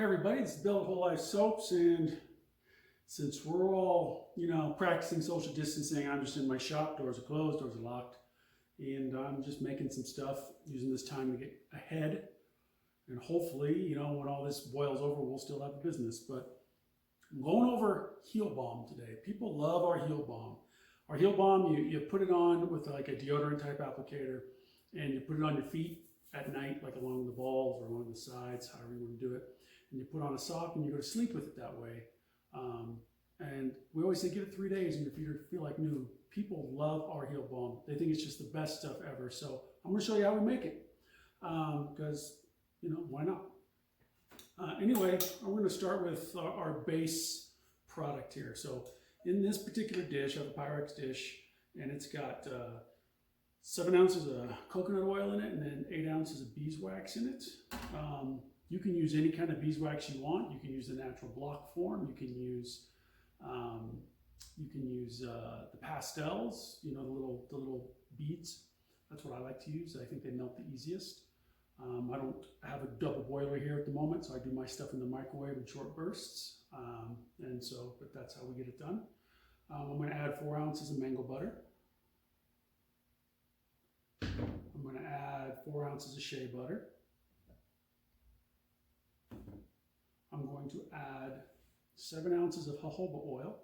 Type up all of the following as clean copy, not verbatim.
Hey everybody, this is Bill at Whole Life Soaps, and since we're all, practicing social distancing, I'm just in my shop. Doors are closed, doors are locked, and I'm just making some stuff, using this time to get ahead. And hopefully, when all this boils over, we'll still have a business. But I'm going over heel balm today. People love our heel balm. Our heel balm, you put it on with like a deodorant type applicator, and you put it on your feet at night, like along the balls or along the sides, however you want to do it. And you put on a sock and you go to sleep with it that way. And we always say give it 3 days and your feet feel like new. People love our heel balm. They think it's just the best stuff ever. So I'm going to show you how we make it because, why not? Anyway, I'm going to start with our base product here. So in this particular dish, I have a Pyrex dish, and it's got 7 ounces of coconut oil in it and then 8 ounces of beeswax in it. You can use any kind of beeswax you want. You can use the natural block form. You can use the pastels. The little beads. That's what I like to use. I think they melt the easiest. I don't have a double boiler here at the moment, so I do my stuff in the microwave in short bursts. But that's how we get it done. I'm going to add 4 ounces of mango butter. I'm going to add 4 ounces of shea butter. I'm going to add 7 ounces of jojoba oil.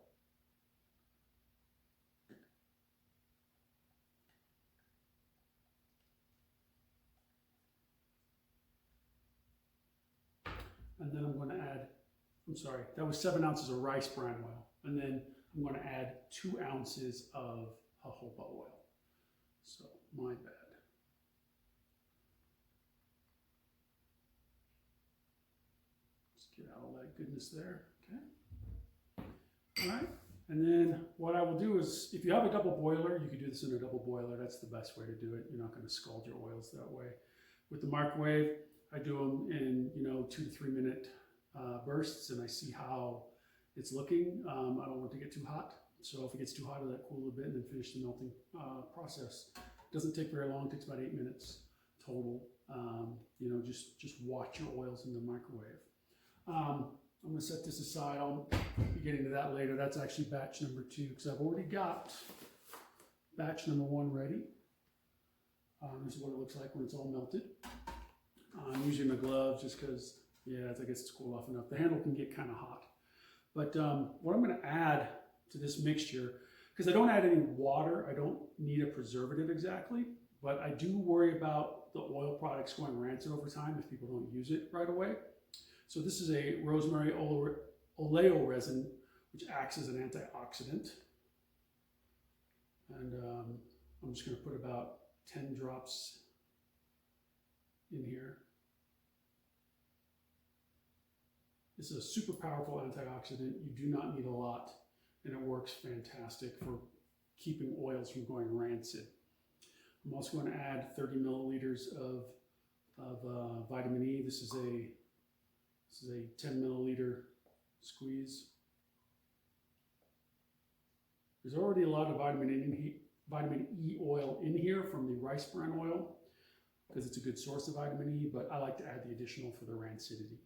And then I'm going to add, that was 7 ounces of rice bran oil. And then I'm going to add 2 ounces of jojoba oil. So, my bad. Get out all that goodness there, okay? All right, and then what I will do is, if you have a double boiler, you can do this in a double boiler. That's the best way to do it. You're not gonna scald your oils that way. With the microwave, I do them in, 2 to 3 minute bursts, and I see how it's looking. I don't want it to get too hot. So if it gets too hot, I'll let it cool a little bit and then finish the melting process. It doesn't take very long, it takes about 8 minutes total. Just watch your oils in the microwave. I'm going to set this aside. I'll be getting to that later. That's actually batch number 2 because I've already got batch number 1 ready. This is what it looks like when it's all melted. I'm using my gloves just because, I guess it's cool off enough. The handle can get kind of hot. But what I'm going to add to this mixture, because I don't add any water, I don't need a preservative exactly, but I do worry about the oil products going rancid over time if people don't use it right away. So this is a rosemary oleo resin, which acts as an antioxidant. And I'm just going to put about 10 drops in here. This is a super powerful antioxidant. You do not need a lot, and it works fantastic for keeping oils from going rancid. I'm also going to add 30 milliliters of vitamin E. This is a 10 milliliter squeeze. There's already a lot of vitamin E oil in here from the rice bran oil because it's a good source of vitamin E, but I like to add the additional for the rancidity.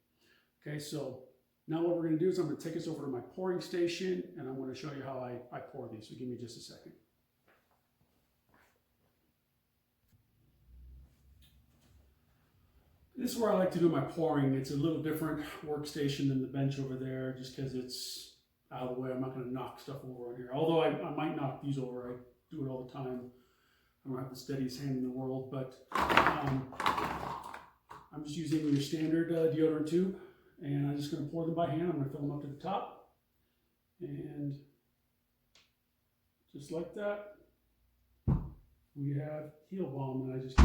Okay, so now what we're going to do is I'm going to take us over to my pouring station, and I'm going to show you how I pour these. So give me just a second. This is where I like to do my pouring. It's a little different workstation than the bench over there just because it's out of the way. I'm not going to knock stuff over on here. Although I might knock these over. I do it all the time. I don't have the steadiest hand in the world, but I'm just using your standard deodorant tube, and I'm just going to pour them by hand. I'm going to fill them up to the top, and just like that, we have heel balm, and I just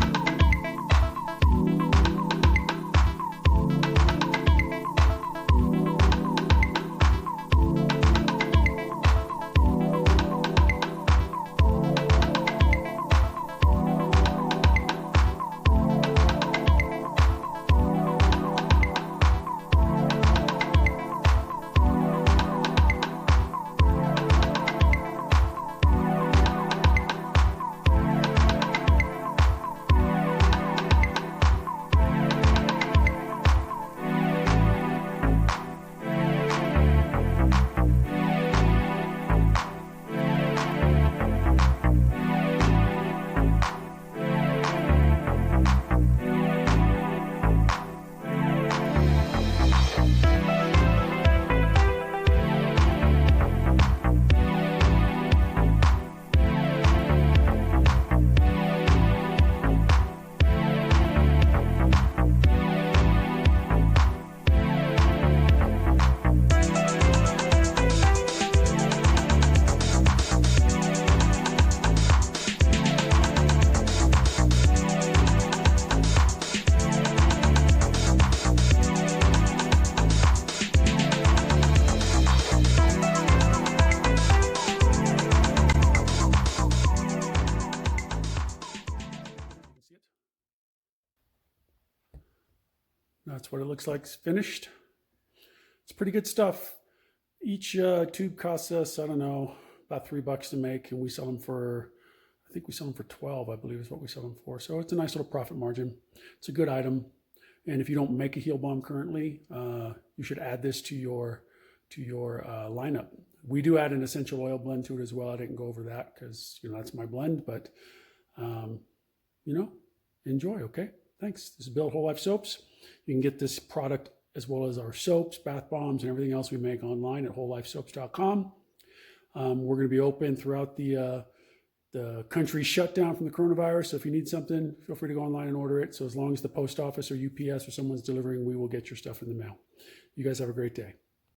That's what it looks like finished. It's pretty good stuff. Each tube costs us, I don't know, about $3 to make, and we sell them for, I think we sell them for 12, I believe is what we sell them for. So it's a nice little profit margin. It's a good item. And if you don't make a heel balm currently, you should add this to your lineup. We do add an essential oil blend to it as well. I didn't go over that because that's my blend, but enjoy. Okay, thanks. This is Bill Whole Life Soaps. You can get this product as well as our soaps, bath bombs, and everything else we make online at wholelifesoaps.com. We're going to be open throughout the country shutdown from the coronavirus. So if you need something, feel free to go online and order it. So as long as the post office or UPS or someone's delivering, we will get your stuff in the mail. You guys have a great day.